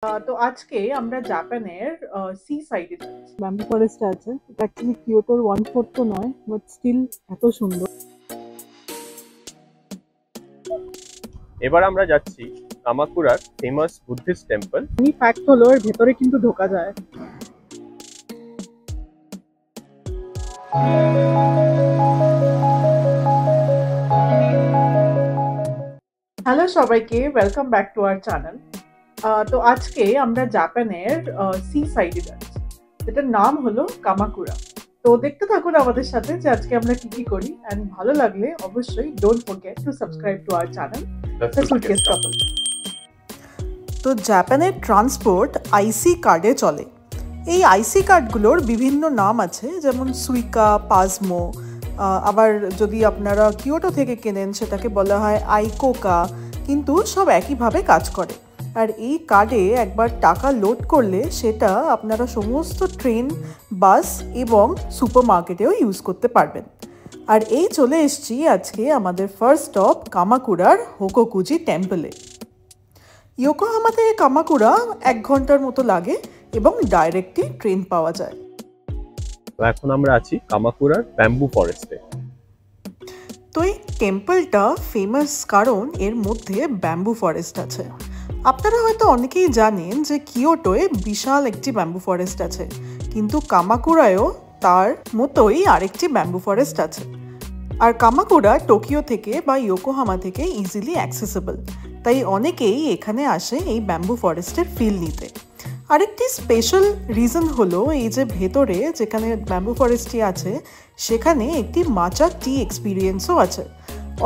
তো আজকে আমরা জাপানের সি সাইডে যাচ্ছি। ব্যাম্বু ফরেস্ট আছে। এটা অ্যাকচুয়ালি কিয়োটোর 1/4 তো নয়, বাট স্টিল এত সুন্দর। এবার আমরা যাচ্ছি কামাকুরার ফেমাস বুদ্ধিস্ট টেম্পল। এই ফ্যাক্ট হলো এর ভেতরে কিন্তু ঢোকা যায়। হ্যালো সবাইকে, welcome back to our channel. তো আজকে আমরা জাপানের সি সাইডে যাচ্ছি, যেটার নাম হলো কামাকুরা। তো দেখতে থাকুন আমাদের সাথে যে আজকে আমরা কি কি করি, এন্ড ভালো লাগলে অবশ্যই don't forget to subscribe to our channel the suitcase couple. তো জাপানের ট্রান্সপোর্ট আইসি কার্ডে চলে। এই আইসি কার্ডগুলোর বিভিন্ন নাম আছে, যেমন সুইকা, পাজমো। আবার যদি আপনারা কিয়োটো থেকে কেনেন সেটাকে বলা হয় আইকোকা, কিন্তু সব একইভাবে কাজ করে। আর এই কার্ডে একবার টাকা লোড করলে সেটা আপনারা সমস্ত ট্রেন, বাস এবং সুপারমার্কেটেও ইউজ করতে পারবেন। আর এই চলে এসেছি আজকে আমাদের ফার্স্ট স্টপ কামাকুরার হোকোকুজি টেম্পলে। ইয়োকোহামা থেকে কামাকুরা 1 ঘন্টার মতো লাগে এবং ডাইরেক্টলি ট্রেন পাওয়া যায়। তো এখন আমরা আছি কামাকুরার ব্যাম্বু ফরেস্টে। তো এই টেম্পলটা ফেমাস কারণ এর মধ্যে ব্যাম্বু ফরেস্ট আছে। আপনারা হয়তো অনেকেই জানেন যে কিয়োটোয় বিশাল একটি ব্যাম্বু ফরেস্ট আছে, কিন্তু কামাকুরায়ও তার মতোই আরেকটি ব্যাম্বু ফরেস্ট আছে। আর কামাকুরা টোকিও থেকে বা ইয়োকোহামা থেকে ইজিলি অ্যাক্সেসেবল, তাই অনেকেই এখানে আসে এই ব্যাম্বু ফরেস্টের ফিল নিতে। আরেকটি স্পেশাল রিজন হলো এই যে ভেতরে যেখানে ব্যাম্বু ফরেস্টটি আছে সেখানে একটি মাচা টি এক্সপিরিয়েন্সও আছে।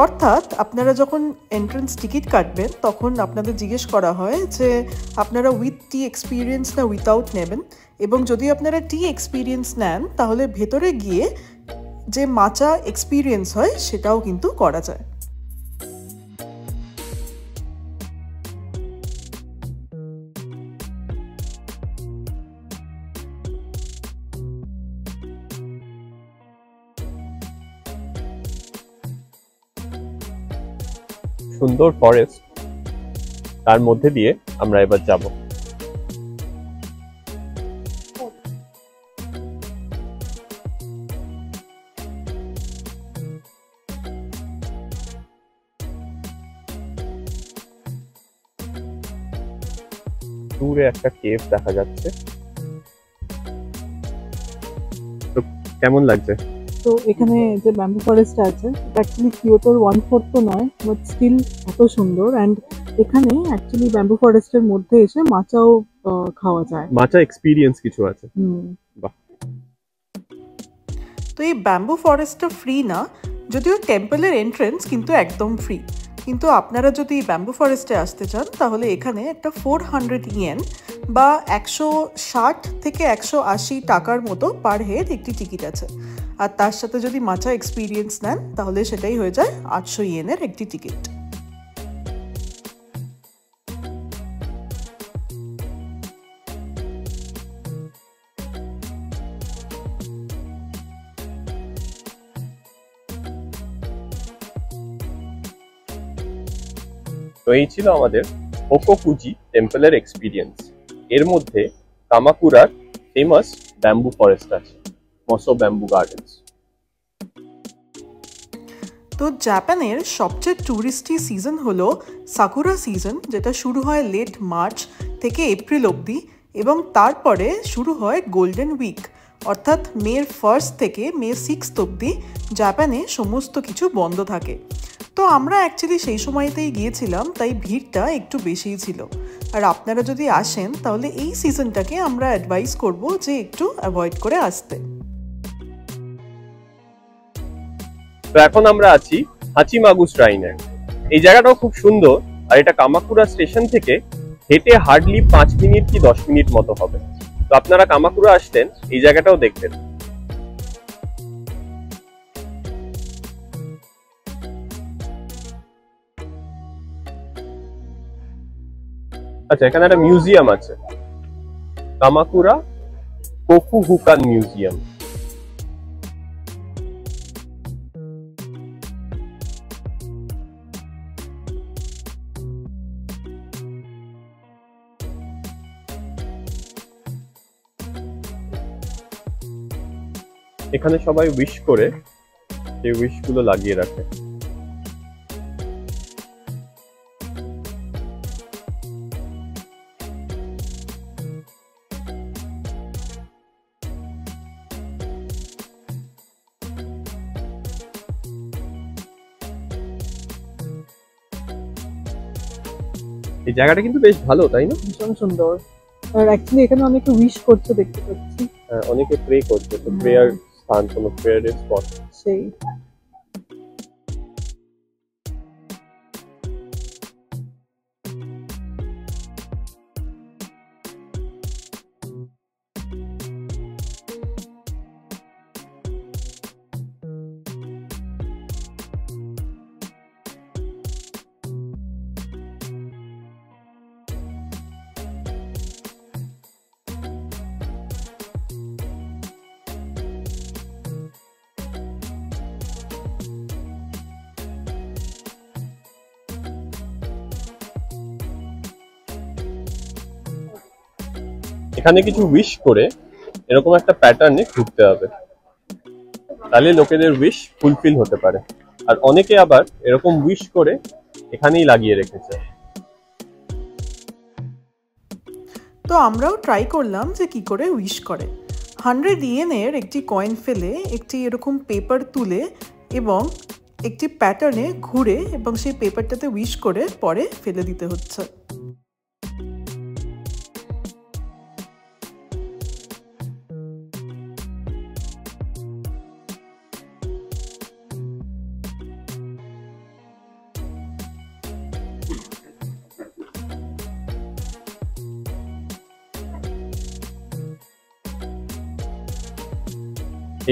অর্থাৎ আপনারা যখন এন্ট্রান্স টিকিট কাটবেন তখন আপনাদের জিজ্ঞেস করা হয় যে আপনারা উইথ টি এক্সপিরিয়েন্স না উইথাউট নেবেন, এবং যদি আপনারা টি এক্সপিরিয়েন্স নেন তাহলে ভেতরে গিয়ে যে মাচা এক্সপিরিয়েন্স হয় সেটাও কিন্তু করা যায়। সুন্দর ফরেস্ট, তার মধ্যে দিয়ে আমরা এবার যাব। দূরে একটা কেভ দেখা যাচ্ছে। তো কেমন লাগছে? তো এখানে যে ব্যাম্বু ফরেস্ট আছে এটা অ্যাকচুয়ালি কিয়োটোর 1/4 তো নয়, বাট স্টিল এত সুন্দর। অ্যান্ড এখানে অ্যাকচুয়ালি ব্যাম্বু ফরেস্টের মধ্যে এসে মাচাও খাওয়া যায়। মাচা এক্সপিরিয়েন্স কিছু আছে। বাহ। তো এই ব্যাম্বু ফরেস্টটা ফ্রি না, যদিও টেম্পলের এন্ট্রেন্স কিন্তু একদম ফ্রি। কিন্তু আপনারা যদি ব্যাম্বু ফরেস্টে আসতে চান তাহলে এখানে একটা 400 ইয়েন বা 160 থেকে 180 টাকার মতো পার হেড একটি টিকিট আছে। আর তার সাথে যদি মাচা এক্সপিরিয়েন্স নেন তাহলে সেটাই হয়ে যায় 800 ইয়েনের একটি টিকিট। তো এই ছিল আমাদের হোকোকুজি টেম্পলের এক্সপিরিয়েন্স। এর মধ্যে কামাকুরার ফেমাস ব্যাম্বু ফরেস্ট আছে, মসো ব্যাম্বু গার্ডেন্স। তো জাপানের সবচেয়ে ট্যুরিস্টি সিজন হলো সাকুরা সিজন, যেটা শুরু হয় লেট মার্চ থেকে এপ্রিল অবধি, এবং তারপরে শুরু হয় গোল্ডেন উইক, অর্থাৎ মের 1 থেকে মে 6 অবধি জাপানে সমস্ত কিছু বন্ধ থাকে। তো আমরা অ্যাকচুয়ালি সেই সময়তেই গিয়েছিলাম, তাই ভিড়টা একটু বেশিই ছিল। আর আপনারা যদি আসেন তাহলে এই সিজনটাকে আমরা অ্যাডভাইস করব যে একটু অ্যাভয়েড করে আসতে। তো এখন আমরা আছি হাচিমাগু শ্রাইনে। এই জায়গাটাও খুব সুন্দর, আর এটা কামাকুরা স্টেশন থেকে হেঁটে হার্ডলি 5 মিনিট কি 10 মিনিট মতো হবে। তো আপনারা কামাকুরা আসলেন এই জায়গাটাও দেখবেন। আচ্ছা, এখানে একটা মিউজিয়াম আছে, কামাকুরা কোকুহুকান মিউজিয়াম। এখানে সবাই উইশ করে সেই উইশ গুলো লাগিয়ে রাখে। এই জায়গাটা কিন্তু বেশ ভালো, তাই না? ভীষণ সুন্দর। আর অ্যাকচুয়ালি এখানে অনেকে উইশ করছে দেখতে পাচ্ছি। অনেকে প্রে করছে, তো প্রেয়ার স্থান, কোনো প্রেয়ারের স্পট। সেই এখানে কিছু উইশ করে এরকম একটা প্যাটার্নে ঘুরতে হবে, তাহলে লোকেদের উইশ ফুলফিল হতে পারে। আর অনেকে আবার এরকম উইশ করে এখানেই লাগিয়ে রেখেছে। তো আমরাও ট্রাই করলাম যে কি করে উইশ করে। 100 ইয়েনের একটি কয়েন ফেলে একটি এরকম পেপার তুলে এবং একটি প্যাটার্নে ঘুরে এবং সেই পেপারটাতে উইশ করে পরে ফেলে দিতে হচ্ছে।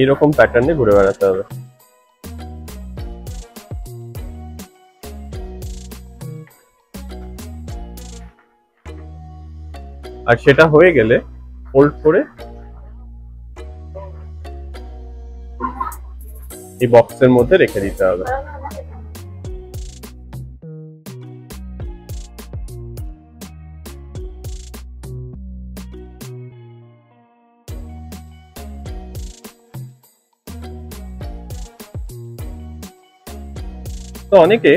এইরকম প্যাটার্নে ঘুরে বেড়াতে হবে। আর সেটা হয়ে গেলে ফোল্ড করে এই বক্সের মধ্যে রেখে দিতে হবে। তো অনেকে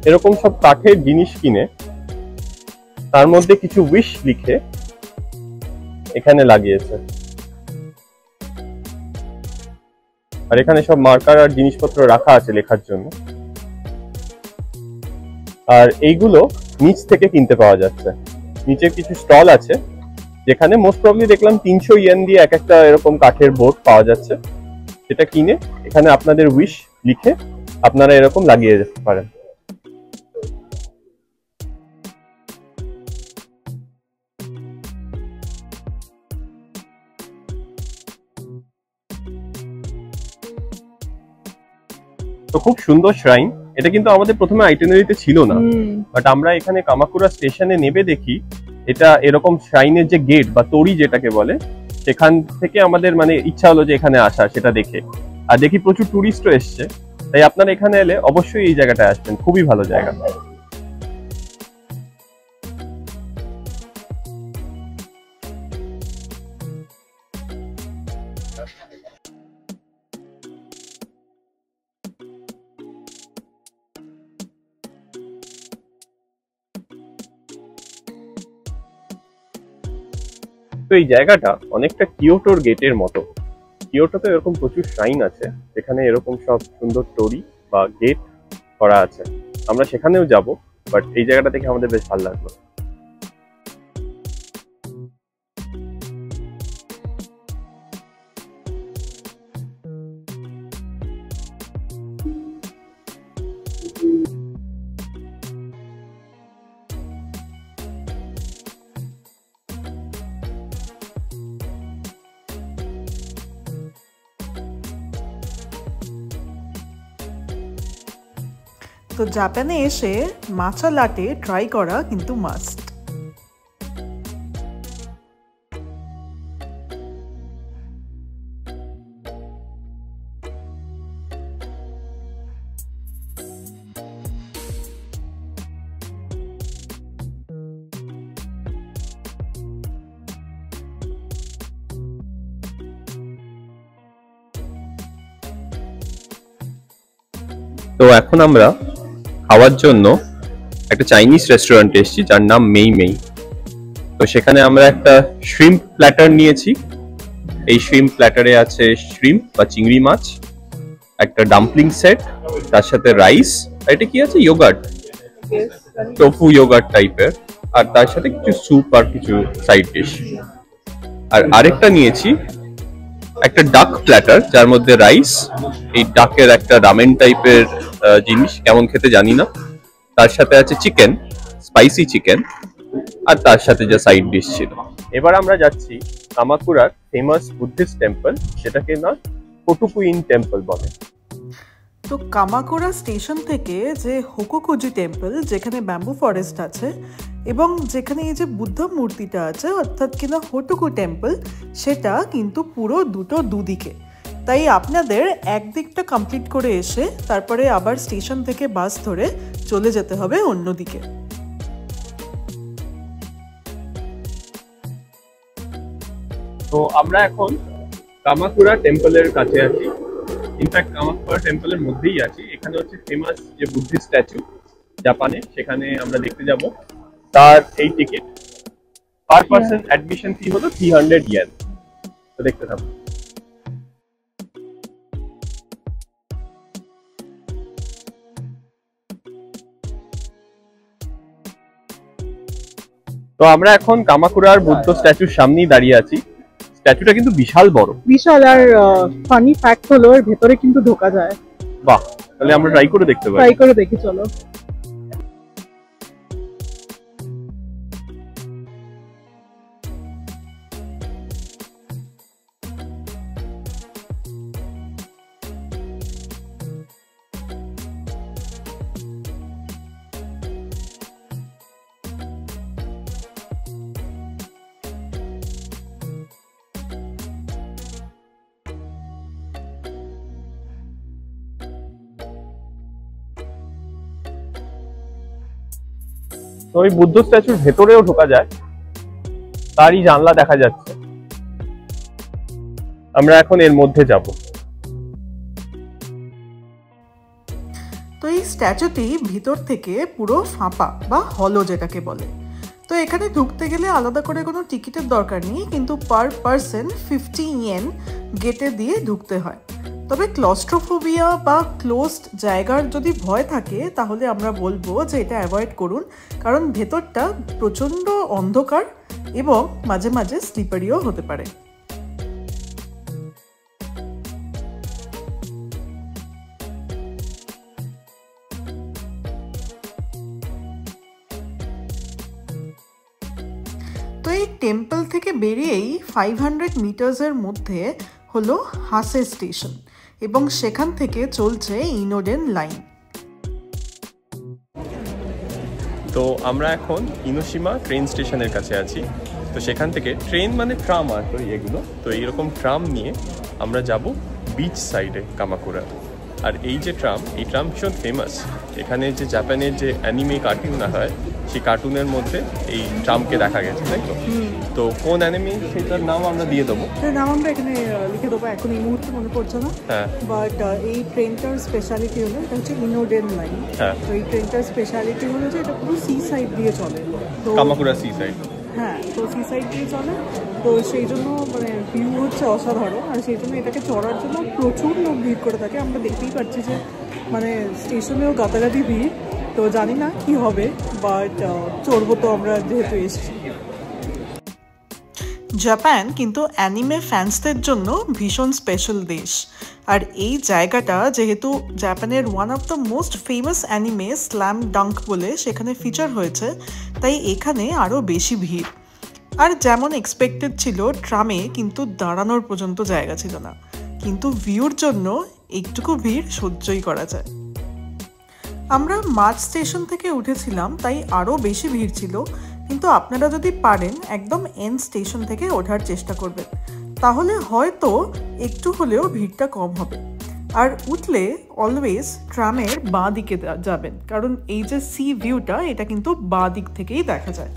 এরকম সব কাঠের জিনিস কিনে তার মধ্যে কিছু উইশ লিখে এখানে লাগিয়েছে। আর এখানে সব মার্কার আর জিনিসপত্র রাখা আছে লেখার জন্য। আর এইগুলো নিচ থেকে কিনতে পাওয়া যাচ্ছে। নিচে কিছু স্টল আছে যেখানে মোস্ট প্রবলি দেখলাম 300 ইয়েন দিয়ে এক একটা এরকম কাঠের বোর্ড পাওয়া যাচ্ছে। সেটা কিনে এখানে আপনাদের উইশ লিখে আপনারা এরকম লাগিয়ে যেতে পারেন। তো খুব সুন্দর শ্রাইন। এটা কিন্তু আমাদের প্রথমে আইটিনারিতে ছিল না, বাট আমরা এখানে কামাকুরা স্টেশনে নেবে দেখি এটা এরকম শ্রাইনের যে গেট বা তরি যেটাকে বলে, সেখান থেকে আমাদের মানে ইচ্ছা হলো যে এখানে আসা, সেটা দেখে। আর দেখি প্রচুর টুরিস্টও এসছে, তাই আপনারা এখানে এলে অবশ্যই এই জায়গাটায় আসবেন, খুবই ভালো জায়গা। তো এই জায়গাটা অনেকটা কিয়োটোর গেটের মতো। কিয়োটোতে এরকম প্রচুর শ্রাইন আছে যেখানে এরকম সব সুন্দর টরি বা গেট করা আছে। আমরা সেখানেও যাব, বাট এই জায়গাটা দেখে আমাদের বেশ ভালো লাগলো। তো জাপানে এসে মাচা লাটে ট্রাই করা কিন্তু মাস্ট। তো এখন আমরা খাওয়ার জন্য একটা চাইনিজ রেস্টুরেন্টে এসেছি যার নাম মেই মেই। তো সেখানে আমরা একটা শ্রিম্প প্ল্যাটার নিয়েছি। এই শ্রিম্প প্ল্যাটারে আছে শ্রিম্প বা চিংড়ি মাছ, একটা ডাম্পলিং সেট, তার সাথে রাইস, আর এটা কি আছে, ইয়োগার্ট, টোফু ইয়োগার্ট টাইপের, আর তার সাথে কিছু স্যুপ আর কিছু সাইড ডিশ। আর আরেকটা নিয়েছি একটা ডাক প্ল্যাটার যার মধ্যে রাইস, এই ডাকের একটা রামেন টাইপের জিনিস, কেমন খেতে জানি না, তার সাথে আছে চিকেন, স্পাইসি চিকেন, আর তার সাথে যে সাইড ডিশ ছিল। এবার আমরা যাচ্ছি কামাকুরার ফেমাস বুদ্ধিস্ট টেম্পল, যেটাকে না কোটুকুইন টেম্পল বলে। তো কামাকুরা স্টেশন থেকে যে হোকোকুজি টেম্পল, যেখানে ব্যাম্বু ফরেস্ট আছে এবং যেখানে এই যে বুদ্ধ মূর্তিটা আছে অর্থাৎ কিনা হোটুকু টেম্পল, সেটা কিন্তু পুরো দুদিকে। তাই আপনাদের একদিকটা কমপ্লিট করে এসে তারপরে আবার স্টেশন থেকে বাস ধরে চলে যেতে হবে অন্যদিকে। তো আমরা এখন কামাকুরা টেম্পলের কাছে আছি, ইনফ্যাক্ট কামাকুরা টেম্পলের মধ্যেই আছি। এখানে হচ্ছে ফেমাস যে বুদ্ধিস্ট স্ট্যাচু জাপানে, সেখানে আমরা দেখতে যাব। তার এই টিকিট পার পারসন অ্যাডমিশন ফি হলো 300 ইয়েন। তো দেখতে থাকুন। তো আমরা এখন কামাকুরার বুদ্ধ স্ট্যাচুর সামনেই দাঁড়িয়ে আছি। স্ট্যাচুটা কিন্তু বিশাল বড়, বিশাল। আর ফানি ফ্যাক্ট হলো এর ভেতরে কিন্তু ঢোকা যায়। বাহ, তাহলে আমরা ট্রাই করে দেখতে পারি। ট্রাই করে দেখি, চলো। তো ওই বুদ্ধ স্ট্যাচুর ভেতরেও ঢোকা যায়, তারই জানলা দেখা যাচ্ছে। আমরা এখন এর মধ্যে যাব। তো এই স্ট্যাচুটি ভিতর থেকে পুরো ফাঁপা বা হলো যেটাকে বলে। তো এখানে ঢুকতে গেলে আলাদা করে কোনো টিকিটের দরকার নেই, কিন্তু পার পারসন 50 ইয়েন গেটে দিয়ে ঢুকতে হয়। তবে ক্লস্ট্রোফোবিয়া বা ক্লোজড জায়গার যদি ভয় থাকে তাহলে আমরা বলবো যে এটা অ্যাভয়েড করুন, কারণ ভেতরটা প্রচণ্ড অন্ধকার এবং মাঝে মাঝে স্লিপারিও হতে পারে। তো এই টেম্পল থেকে বেরিয়েই 500 মিটার্সের মধ্যে হলো হাসে স্টেশন এবং সেখান থেকে চলছে ইনোডেন লাইন। তো আমরা এখন ইনোশিমা ট্রেন স্টেশনের কাছে আছি। তো সেখান থেকে ট্রেন মানে ট্রাম আর তো এগুলো, তো এইরকম ট্রাম নিয়ে আমরা যাব বিচ সাইডে কামাকুরা। আর এই যে ট্রাম, এই ট্রাম ভীষণ ফেমাস। এখানে যে জাপানের যে অ্যানিমে কার্টুন হয় সেই কার্টুনের মধ্যে এই ট্রামকে দেখা গেছে, তাই তো? তো কোন অ্যানিমে সেটার নাম আমরা দিয়ে দেবো, নাম আমরা এখানে লিখে দেবো, এখন এই মুহূর্তে মনে পড়ছে না। হ্যাঁ, বাট এই ট্রেনটার স্পেশালিটি হলো এটা হচ্ছে ইনোডেন লাইন। হ্যাঁ, তো এই ট্রেনটার স্পেশালিটি হলো যে এটা পুরো সি সাইড দিয়ে চলে। তো কামাকুরা সি সাইড, হ্যাঁ, তো সি সাইড দিয়ে চলে। তো সেই জন্য মানে ভিউ হচ্ছে অসাধারণ। আর সেই জন্য এটাকে চড়ার জন্য প্রচুর লোক ভিড় করে থাকে। আমরা দেখতেই পাচ্ছি যে মানে স্টেশনেও গাতাগাতি ভিড়। তো জানি না কি হবে, বাট চড়বো তো আমরা যেহেতু এসেছি। জাপান কিন্তু অ্যানিমে ফ্যান্সদের জন্য ভীষণ স্পেশাল দেশ। আর এই জায়গাটা যেহেতু জাপানের one of the most famous anime slam dung বলে সেখানে ফিচার হয়েছে, তাই এখানে আরও বেশি ভিড়। আর যেমন এক্সপেক্টেড ছিল, ট্রামে কিন্তু দাঁড়ানোর পর্যন্ত জায়গা ছিল না, কিন্তু ভিউর জন্য একটুকু ভিড় সহ্যই করা যায়। আমরা মাঝ স্টেশন থেকে উঠেছিলাম, তাই আরও বেশি ভিড় ছিল, কিন্তু আপনারা যদি পারেন একদম এন্ড স্টেশন থেকে ওঠার চেষ্টা করবেন, তাহলে হয়তো একটু হলেও ভিড়টা কম হবে। আর উঠলে অলওয়েজ ট্রামের বাঁ দিকে যাবেন, কারণ এই যে সি ভিউটা এটা কিন্তু বাঁ দিক থেকেই দেখা যায়।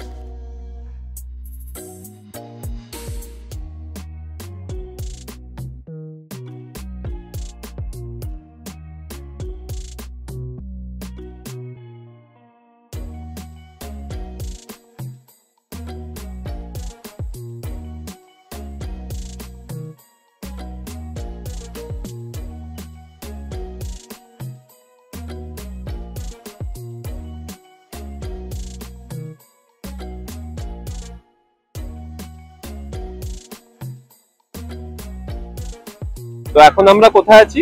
তো এখন আমরা কোথায় আছি?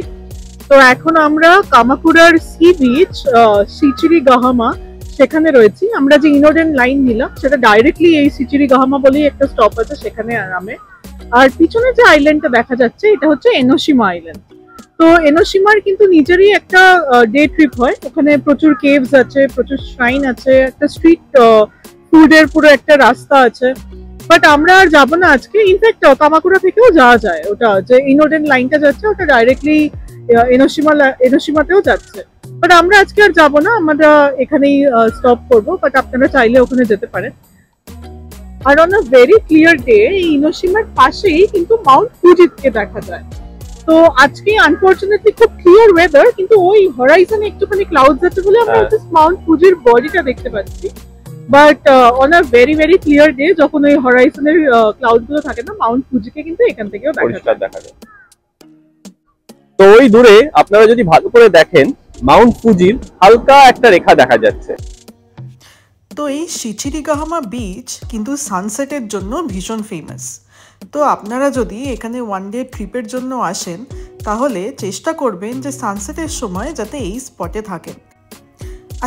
তো এখন আমরা কামাকুরার সি বিচ সিচিরিগাহামা সেখানে রয়েছি। আমরা যে ইনোডেন লাইন নিলাম সেটা ডাইরেক্টলি এই সিচিরিগাহামা বলেই একটা স্টপ আছে, সেখানে নামে। আর পিছনে যে আইল্যান্ডটা দেখা যাচ্ছে এটা হচ্ছে এনোশিমা আইল্যান্ড। তো এনোশিমার কিন্তু নিজেরই একটা ডে ট্রিপ হয়, ওখানে প্রচুর কেভস আছে, প্রচুর শ্রাইন আছে, একটা স্ট্রিট ফুডের পুরো একটা রাস্তা আছে। বাট আমরা আর যাবো না আজকে। ইনফ্যাক্ট কামাকুরা থেকেও যাওয়া যায়, ওটা যে ইনোডেন লাইনটা যাচ্ছে ওটা ডাইরেক্টলি এনোশিমাতেও যাচ্ছে। বাট আমরা আজকে আর যাবো না, আমরা এখানেই স্টপ করবো। বাট আপনারা চাইলে ওখানে যেতে পারেন। আর on a very clear day এই ইনোশিমার পাশেই কিন্তু মাউন্ট ফুজিকে দেখা যায়। তো আজকে আনফরচুনেটলি খুব ক্লিয়ার ওয়েদার, কিন্তু ওই হরাইজনে একটুখানি ক্লাউডস আছে বলে আমরা মাউন্ট ফুজির বডিটা দেখতে পাচ্ছি। But on a very very clear day যখন ওই হরাইজনের ক্লাউড গুলো থাকে না, মাউন্ট ফুজিকে কিন্তু এখান থেকেও দেখা যায়। তো ওই দূরে আপনারা যদি ভালো করে দেখেন মাউন্ট ফুজির হালকা একটা রেখা দেখা যাচ্ছে। তো এই সিচিরিগাহামা বিচ কিন্তু সানসেটের জন্য ভীষণ ফেমাস। তো আপনারা যদি এখানে ওয়ান ডে ট্রিপের জন্য আসেন তাহলে চেষ্টা করবেন যে সানসেটের সময় যাতে এই স্পটে থাকেন।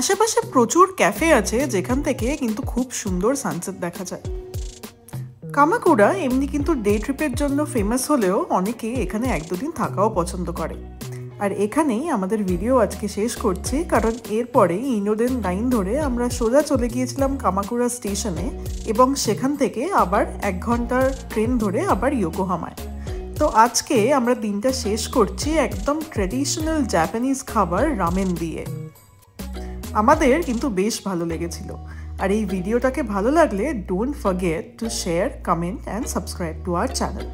আশেপাশে প্রচুর ক্যাফে আছে যেখান থেকে কিন্তু খুব সুন্দর সানসেট দেখা যায়। কামাকুরা এমনি কিন্তু ডে ট্রিপের জন্য ফেমাস হলেও অনেকে এখানে 1-2 দিন থাকাও পছন্দ করে। আর এখানেই আমাদের ভিডিও আজকে শেষ করছি, কারণ এরপরেই ইনোডেন লাইন ধরে আমরা সোজা চলে গিয়েছিলাম কামাকুরা স্টেশনে এবং সেখান থেকে আবার 1 ঘন্টার ট্রেন ধরে আবার ইয়োকোহামায়। তো আজকে আমরা দিনটা শেষ করছি একদম ট্র্যাডিশনাল জাপানিজ খাবার রামেন দিয়ে। আমাদের কিন্তু বেশ ভালো লেগেছিল। আর এই ভিডিওটাকে ভালো লাগলে don't forget to share, comment and subscribe to our channel.